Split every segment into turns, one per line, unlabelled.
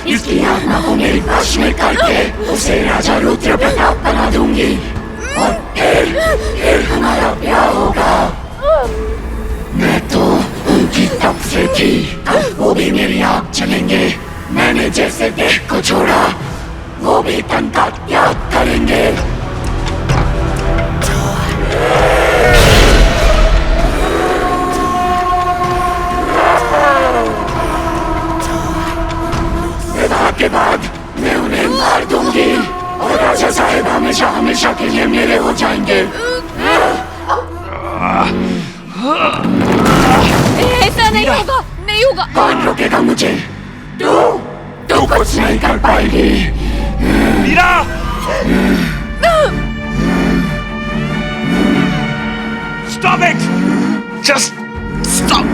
इसकी आत्मा को मेरी वश में करके उसे राजा रुद्र प्रताप बना दूंगी और फिर हमारा ब्याह होगा। मैं तो उनकी तप से थी, अब वो भी मेरी आग चलेंगे। मैंने जैसे देह को छोड़ा वो भी तन का त्याग करेंगे। विवाह के बाद मैं उन्हें मार दूंगी और राजा साहेब हमेशा हमेशा के लिए मेरे हो जाएंगे।
ऐसा नहीं होगा, नहीं होगा।
कौन रोकेगा मुझे? तू कुछ नहीं कर पाएगी।
Meera! Stop it! Just stop!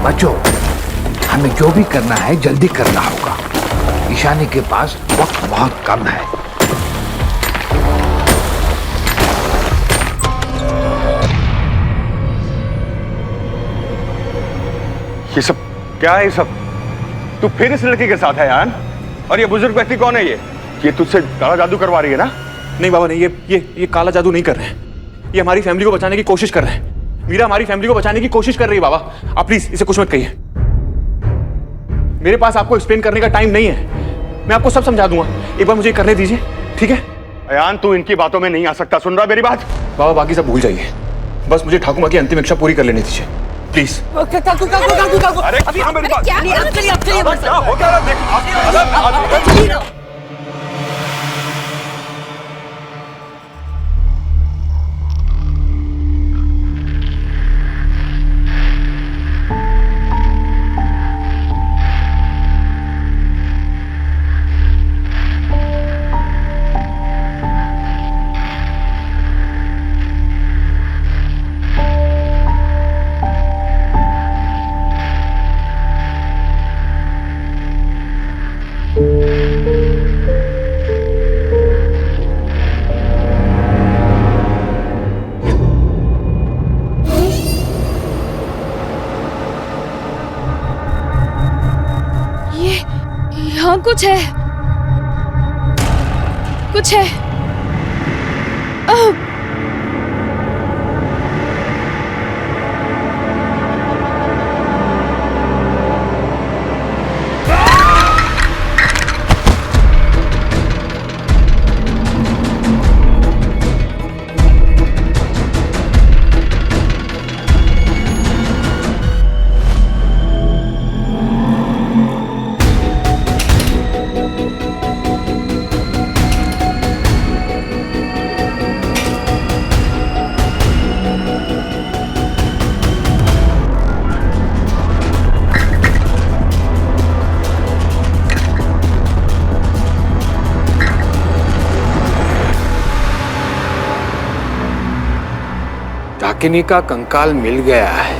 बच्चों, हमें जो भी करना है जल्दी करना होगा। ईशानी के पास वक्त बहुत कम है।
ये सब क्या है? ये सब तू फिर इस लड़की के साथ है यार? और ये बुजुर्ग व्यक्ति कौन है? ये तुझसे काला जादू करवा रही है ना?
नहीं बाबा नहीं, ये काला जादू नहीं कर रहे हैं। ये हमारी फैमिली को बचाने की कोशिश कर रहे हैं। मीरा हमारी फैमिली को बचाने की कोशिश कर रही है बाबा। आप प्लीज इसे कुछ मत कहिए। मेरे पास आपको एक्सप्लेन करने का टाइम नहीं है। मैं आपको सब समझा दूंगा, एक बार मुझे करने दीजिए, ठीक है?
अयान, तू इनकी बातों में नहीं आ सकता। सुन रहा मेरी बात?
बाबा बाकी सब भूल जाइए, बस मुझे ठाकुर माँ की अंतिम इच्छा पूरी कर लेने दीजिए प्लीज।
अरे क्या मेरी बात?
क्या
हो क्या रहा? देख
यहाँ कुछ है, कुछ है।
डाकिनी का कंकाल मिल गया है।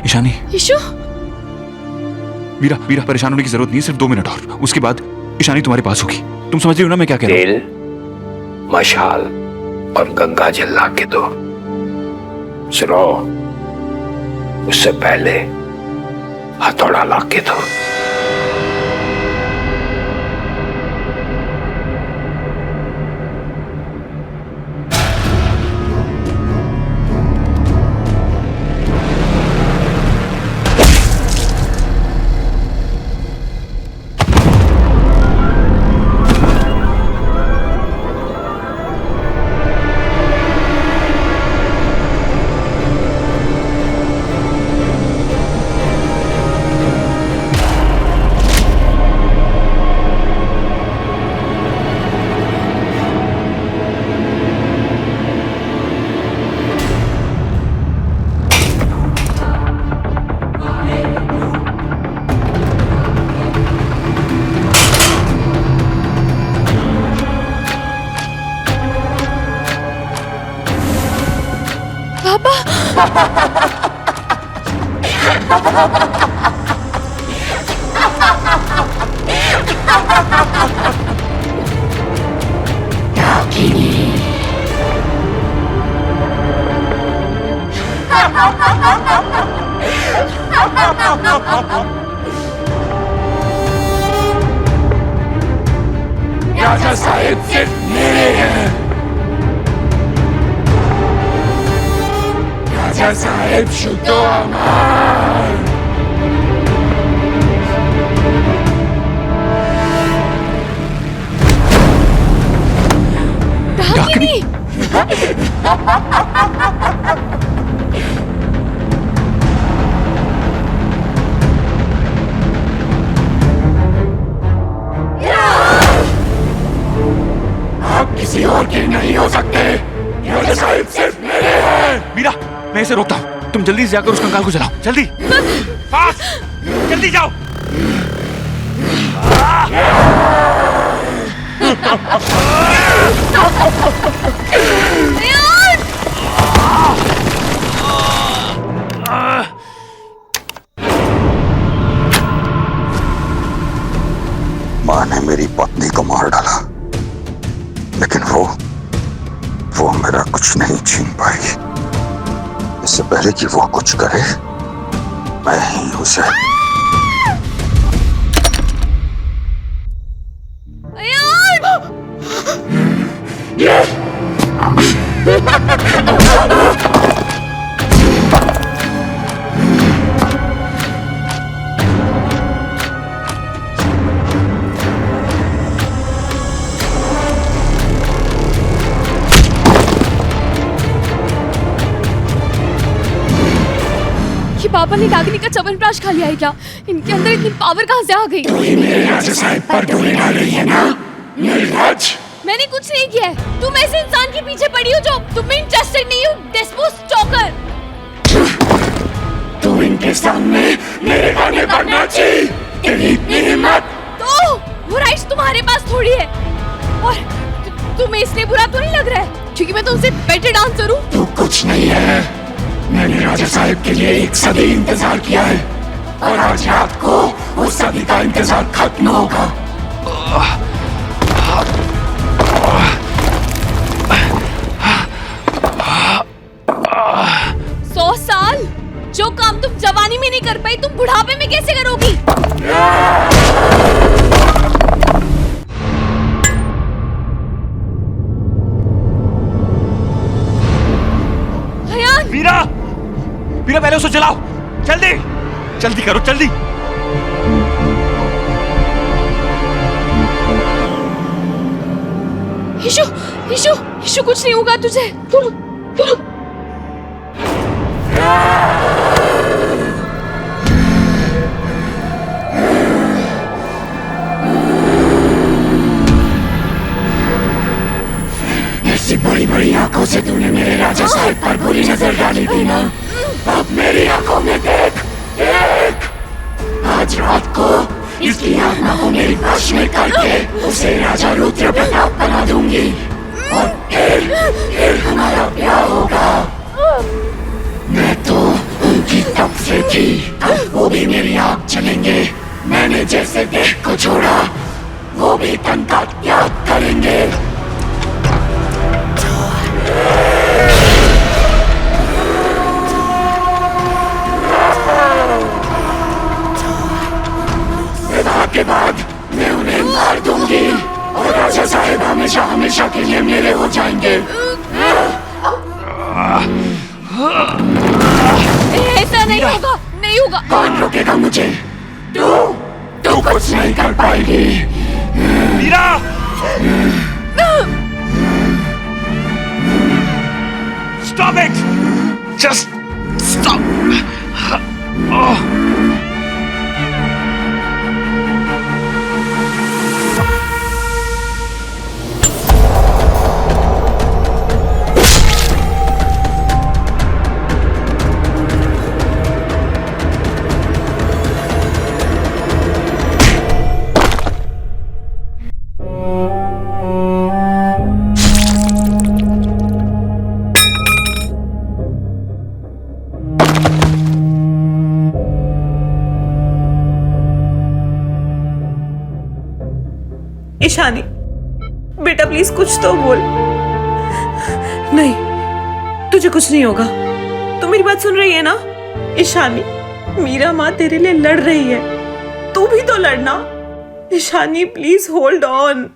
ईशानी,
ईशु,
वीरा वीरा परेशान होने की जरूरत नहीं है, सिर्फ 2 मिनट और उसके बाद ईशानी तुम्हारे पास होगी। तुम समझ रही हो ना मैं क्या कह रहा हूँ?
तेल, मशाल और गंगा जल ला के दो। सुनो, उससे पहले हथौड़ा ला के दो।
पापा
राजा साहेब सिर्फ मेरे हैं। राजा साहेब शुद्ध अमर।
डाकिनी
आप किसी और के नहीं हो सकते। राजा साहेब सिर्फ मेरे हैं।
मीरा, मैं इसे रोकता हूँ। तुम जल्दी से जाकर उस कंकाल को जलाओ, जल्दी। फास्ट, जल्दी जाओ।
माँ ने मेरी पत्नी को मार डाला, लेकिन वो मेरा कुछ नहीं छीन पाएगी। इससे पहले कि वो कुछ करे, मैं ही उसे
ये पापा ने डाकिनी का च्यवनप्राश खा लिया है क्या? इनके अंदर इतनी पावर कहाँ से आ गई?
तू ही मेरे राजा साहेब पर गोली डाल रही है ना? निर्लज्ज।
मैंने कुछ नहीं किया है। तुम ऐसे इंसान के पीछे पड़ी हो जो तुम में इंटरेस्टेड नहीं हो। डेस्पोस चौकर।
तू इनके सामने मेरे गाने बढ़ना चाहिए। तेरी इतनी हिम्मत।
तो वो राइट्स तुम्हारे पास थोड़ी है। और तुम्हें इसलिए बुरा तो नहीं लग रहा है क्योंकि मैं तुमसे बेटर डांसर हूँ?
तू कुछ नहीं है। मैंने राजा साहेब के लिए 1 सदी इंतजार किया है और आज रात को उस सदी का इंतजार खत्म होगा।
100 साल? जो काम तुम जवानी में नहीं कर पाई तुम बुढ़ापे में कैसे करोगी? हयान!
मीरा, मीरा पहले उसे जलाओ, जल्दी, जल्दी करो, जल्दी।
ईशु, ईशु, ईशु कुछ नहीं होगा तुझे। तुम
ऐसी बड़ी बड़ी आंखों से तूने मेरे राजा साहेब पर बुरी नजर डाली थी ना? अब मेरी आंखों में देख, देख। आज रात को इसकी आत्मा को मेरी वश में करके उसे राजा रुद्र प्रताप बना दूंगी और फिर हमारा ब्याह होगा। मैं तो उनकी तब से थी, अब वो भी मेरी आग चलेंगे। मैंने जैसे देह को छोड़ा, वो भी तन का त्याग करेंगे। विवाह के बाद मैं उन्हें मार दूंगी और राजा साहेब हमेशा हमेशा के लिए मेरे हो जाएंगे।
ऐसा नहीं होगा, नहीं होगा।
कौन रोकेगा मुझे? तू कुछ नहीं कर पाएगी।
Meera! Stop it! Just stop!
Ishani बेटा प्लीज कुछ तो बोल। नहीं, तुझे कुछ नहीं होगा। तू मेरी बात सुन रही है ना ईशानी? मीरा माँ तेरे लिए लड़ रही है, तू भी तो लड़ना। Ishani please hold on.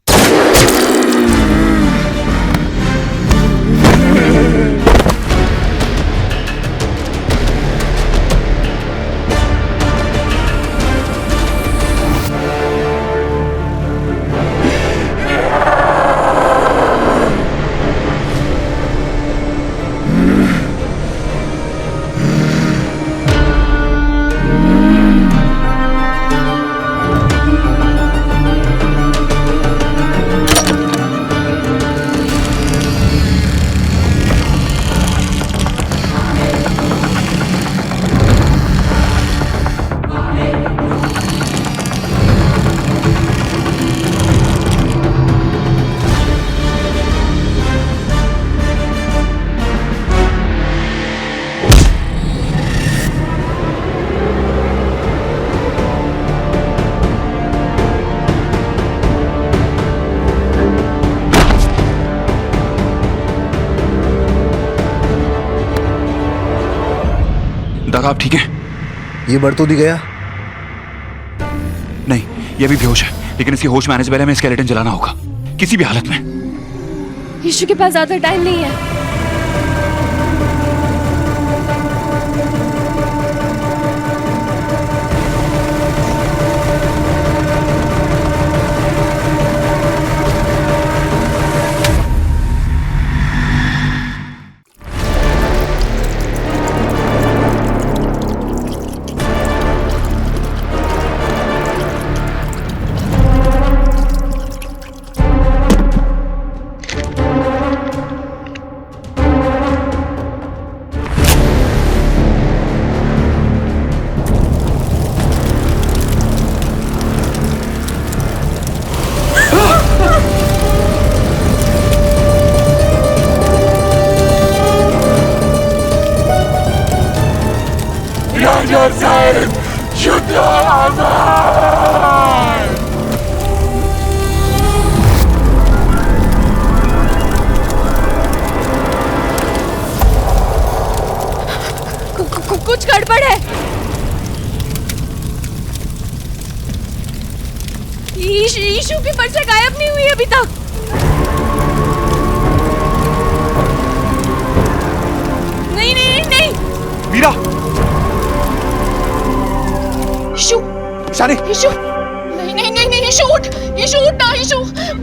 दादा आप ठीक है?
ये बढ़ तो नहीं गया?
नहीं, ये अभी बेहोश है, लेकिन इसकी होश में आने से पहले हमें स्केलेटन जलाना होगा किसी भी हालत में।
ईशु के पास ज्यादा टाइम नहीं है। कुछ गड़बड़ है। ईशु की पर्चा गायब नहीं हुई अभी तक। नहीं नहीं नहीं
मीरा!
ईशु!
ईशानी!
ईशु! नहीं नहीं नहीं नहीं ईशु उठ! ईशु उठ ना! ईशु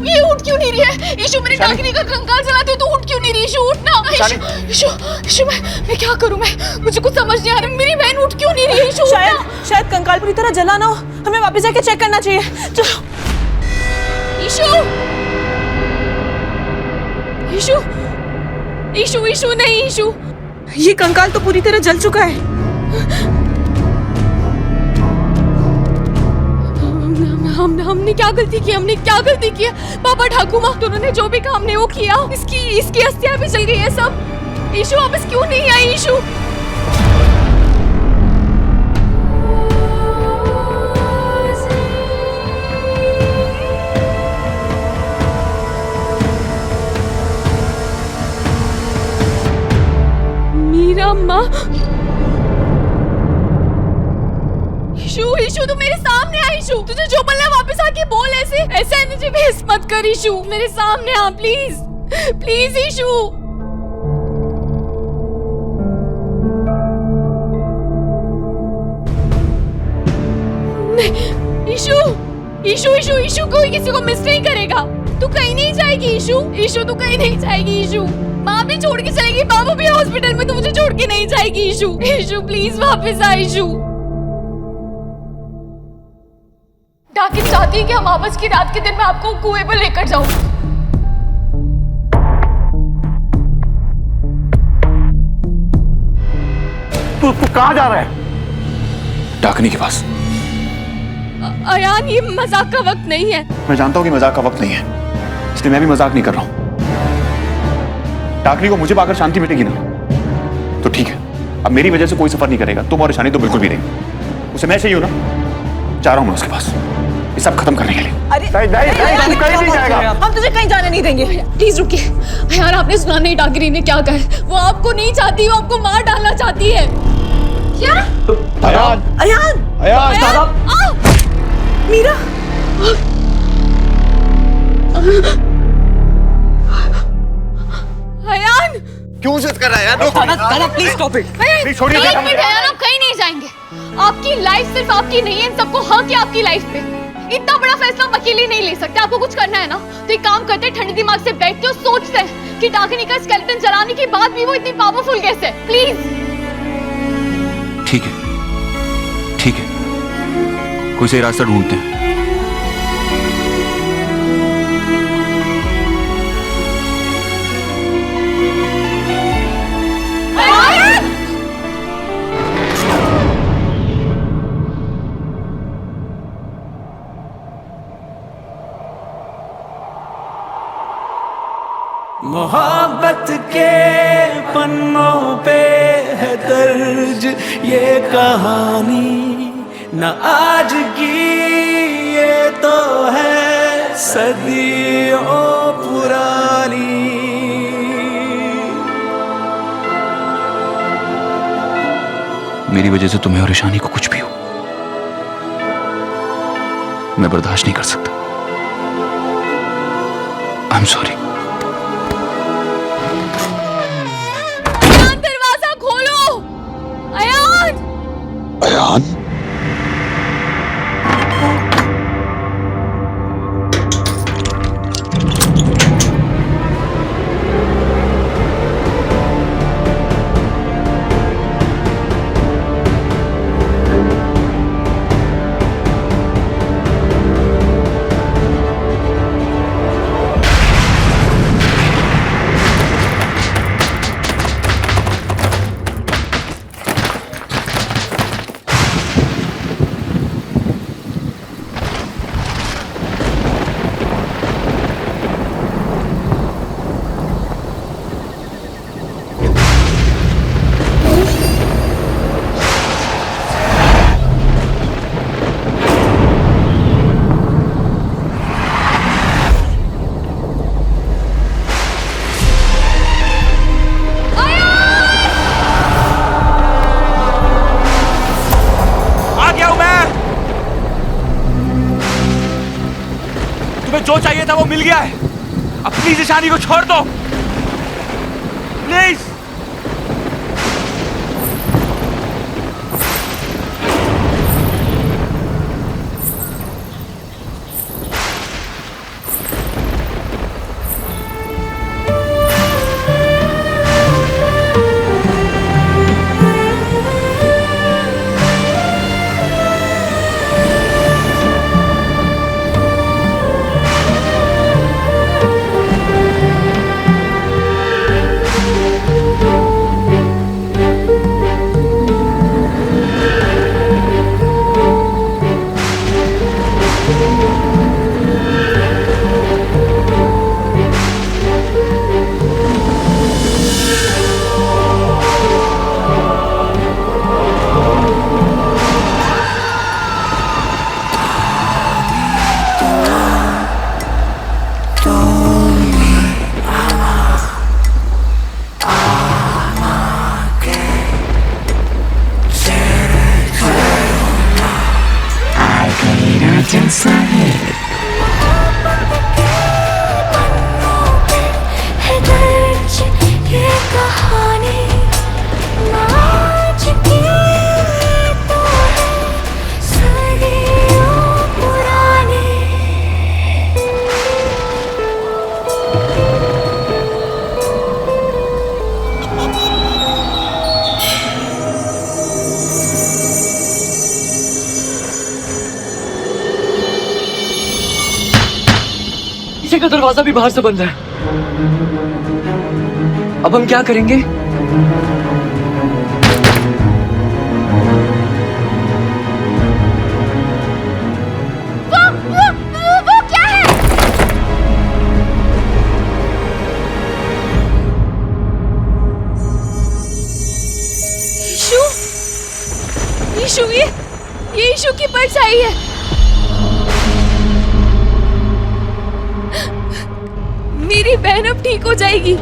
ये उठ क्यों नहीं रही है? ईशु मेरे डाकिनी का कंकाल जलाते हो तो उठ क्यों नहीं रही? ईशु उठ ना! ईशु ईशु मैं क्या करूं? मुझे कुछ समझ नहीं आ रहा। मेरी बहन उठ क्यों नहीं रही है? ईशु
शायद कंकाल पूरी तरह जला ना हो, हमें वापस जाके चेक करना चाहिए। चलो।
ईशु! ईशु! ईशु ईशु नहीं ईशु!
ये कंकाल तो पूरी तरह जल चुका है।
हमने क्या गलती की? हमने क्या गलती की? पापा ठाकुर माँ दोनों ने जो भी काम ने वो किया, इसकी अस्थियां भी जल गई है सब। ईशु वापस क्यों नहीं आई? ईशु मीरा माँ। ईशु ईशु तू मेरे सामने आ। ईशु तुझे जो बोलना है वापस आके बोल। ऐसे मुझे भेस मत कर। ईशु मेरे सामने आ प्लीज प्लीज। ईशु ईशु ईशु ईशु ईशु कोई किसी को मिस नहीं करेगा। तू कहीं नहीं जाएगी ईशु। ईशु तू कहीं नहीं जाएगी। ईशु माँ भी छोड़ के चलेगी, बाबू भी हॉस्पिटल में, तू मुझे छोड़ के नहीं जाएगी। ईशु ईशु प्लीज वापस आ। ईशु डाकिन चाहती है कि हम आपस की रात के दिन में आपको कुएं पर लेकर जाऊं।
तू कहाँ जा रहा है?
डाकनी के पास।
अयान ये मजाक का वक्त नहीं है।
मैं जानता हूँ कि मजाक का वक्त नहीं है, इसलिए मैं भी मजाक नहीं कर रहा हूँ। डाकनी को मुझे पाकर शांति मिलेगी ना तो ठीक है, अब मेरी वजह से कोई सफर नहीं करेगा। तुम और ईशानी तो बिल्कुल भी नहीं। उसे मैं चाहिए हूं ना, जा रहा हूं मैं उसके पास। ये सब खत्म करने के लिए।
अरे
नहीं, तू कहीं नहीं जाएगा।
हम तुझे कहीं जाने नहीं देंगे।
प्लीज रुकिए यार, आपने सुना नहीं डाकरी ने क्या कहा है? वो आपको नहीं चाहती, वो आपको मार डालना चाहती है। क्या?
अयान
अयान,
अयान
मीरा,
अयान,
क्यों जिद कर रहा है यार?
दादा प्लीज स्टॉप इट।
नहीं, छोड़िए,
एक
दादा।
मिनट अयान, आप कहीं नहीं जाएंगे। आपकी लाइफ सिर्फ आपकी नहीं है, इन सबको हक है आपकी लाइफ पे। इतना बड़ा फैसला आप अकेले नहीं ले सकते। आपको कुछ करना है ना तो एक काम करते हैं, ठंडे दिमाग से बैठते और सोचते हैं कि डाकिनी का स्केलेटन जलाने के बाद भी वो इतनी पावरफुल कैसे है। प्लीज।
ठीक है, ठीक है, कोई सही रास्ता ढूंढते हैं।
मोहब्बत के पन्नों पे है दर्ज ये कहानी, न आज की ये तो है सदियों पुरानी।
मेरी वजह से तुम्हें और ईशानी को कुछ भी हो, मैं बर्दाश्त नहीं कर सकता। I am sorry.
दरवाजा खोलो। अयान,
अयान,
जो चाहिए था वो मिल गया है। अब प्लीज ईशानी को छोड़ दो, प्लीज।
पीछे का दरवाजा भी बाहर से बंद है। अब हम क्या करेंगे?
वो क्या है? ईशु, ईशु, ये ईशु की परछाई है। मेरी बहन अब ठीक हो जाएगी।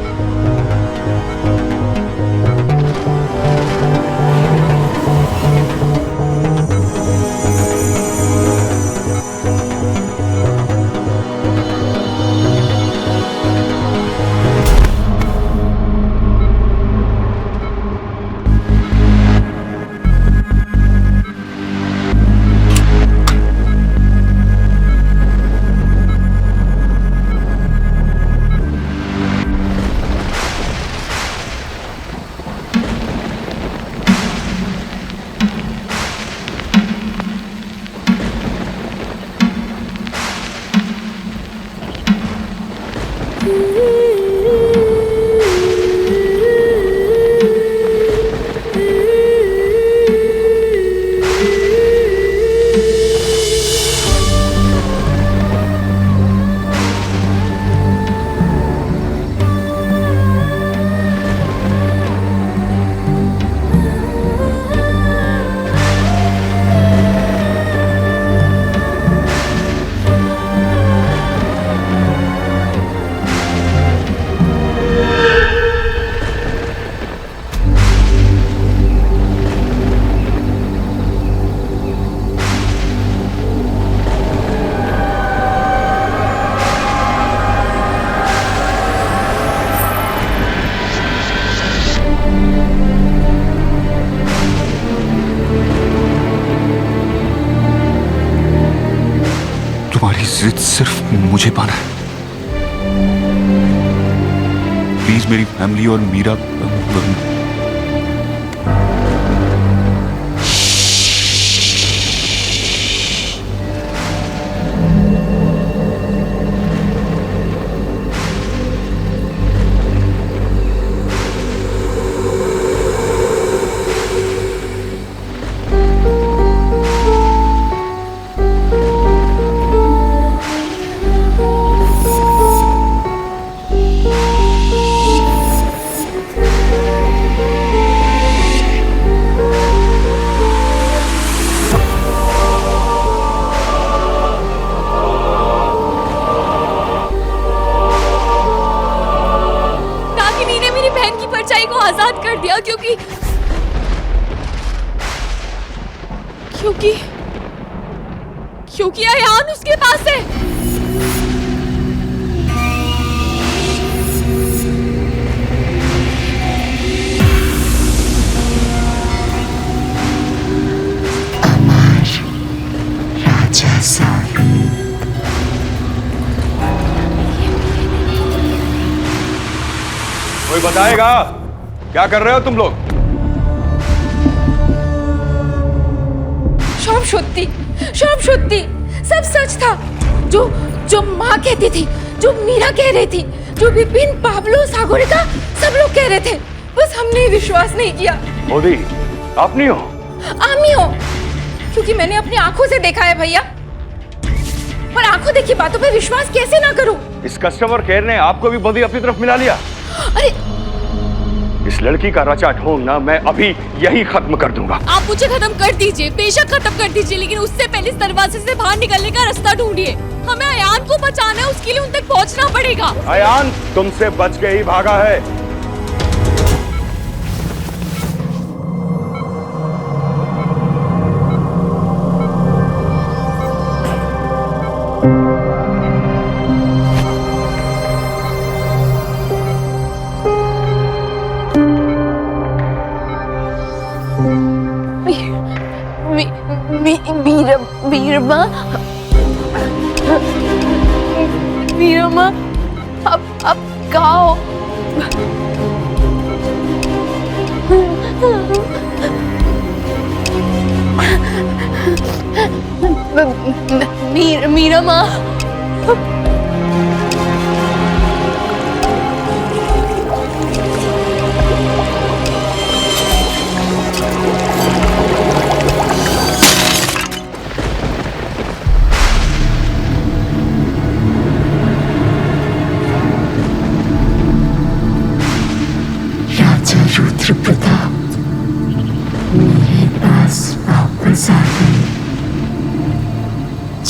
तुम्हारी जिद सिर्फ मुझे पाना है। प्लीज मेरी फैमिली और मीरा
आजाद कर दिया क्योंकि अयान उसके पास है।
अमर राजा साहब,
कोई बताएगा क्या कर रहे हो तुम लोग?
সব সত্যি सब सच था। जो माँ कहती थी, जो मीरा कह रही थी, जो विपिन, पाब्लो, सागरिका सब लोग कह रहे थे, बस हमने विश्वास नहीं किया।
मोदी आप नहीं हो?
आमी हो, क्योंकि मैंने अपनी आंखों से देखा है भैया। पर आंखों देखी बातों पे विश्वास कैसे ना करूं?
इस कस्टमर केयर ने आपको भी मोदी अपनी तरफ मिला लिया।
अरे
इस लड़की का रचा ढोंगना मैं अभी यही खत्म कर दूंगा।
आप मुझे खत्म कर दीजिए, बेशक खत्म कर दीजिए, लेकिन उससे पहले इस दरवाजे से बाहर निकलने का रास्ता ढूंढिए। हमें अयान को बचाना है, उसके लिए उन तक पहुंचना पड़ेगा।
अयान तुमसे बच के ही भागा है।
मीरा माँ अब कहाँ हो? मीरा माँ
रुद्र प्रताप मेरे पास वापस आ गए।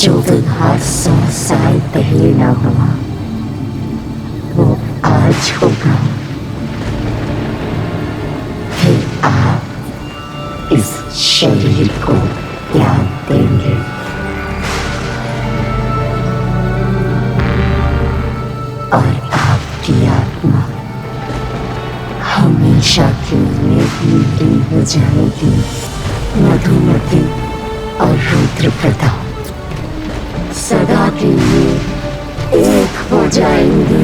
जो विवाह 100 साल पहले ना हुआ, आज होगा। फिर आप इस शरीर को त्याग देंगे और आपकी आत्मा हमेशा के लिए लीन हो जाएगी। मधुमती और रुद्र प्रताप सदा के लिए एक हो जाएंगे।